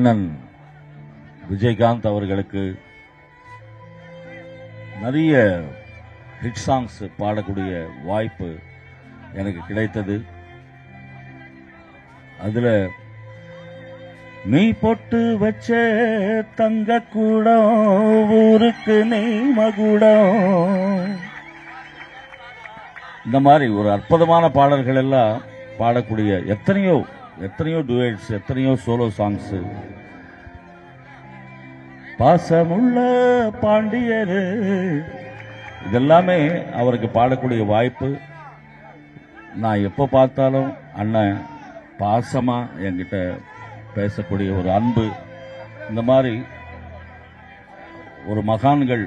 அண்ணன் விஜயகாந்த் அவர்களுக்கு நிறைய ஹிட் சாங்ஸ் பாடக்கூடிய வாய்ப்பு எனக்கு கிடைத்தது. அதுல நீ பொட்டு வச்ச தங்க கூடம் ஊருக்கு நீ மகுடம், இந்த மாதிரி ஒரு அற்புதமான பாடல்கள் எல்லாம் பாடக்கூடிய எத்தனையோ டுவேட்ஸ், எத்தனையோ சோலோ சாங்ஸ். பாசமுள்ள பாண்டியரு, இதெல்லாமே அவருக்கு பாடக்கூடிய வாய்ப்பு. நான் எப்போ பார்த்தாலும் அண்ணன் பாசமா என்கிட்ட பேசக்கூடிய ஒரு அன்பு, இந்த மாதிரி ஒரு மகான்கள்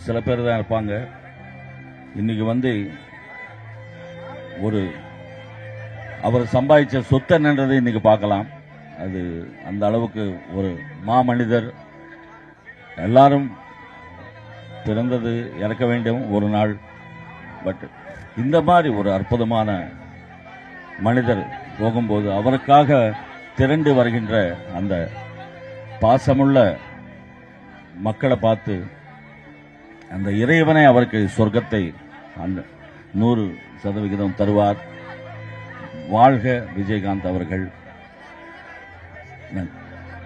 சில பேர் தான் இருப்பாங்க. இன்னைக்கு ஒரு அவர் சம்பாதிச்ச சொத்து என்னன்றதை இன்னைக்கு பார்க்கலாம். அது அந்த அளவுக்கு ஒரு மாமனிதர். எல்லாரும் பிறந்தது இறக்க வேண்டும் ஒரு நாள். பட் இந்த மாதிரி ஒரு அற்புதமான மனிதர் போகும்போது அவருக்காக திரண்டு வருகின்ற அந்த பாசமுள்ள மக்களை பார்த்து அந்த இறைவனை அவருக்கு சொர்க்கத்தை அந்த 100% தருவார். வாழ்க விஜயகாந்த் அவர்கள். நன்றி.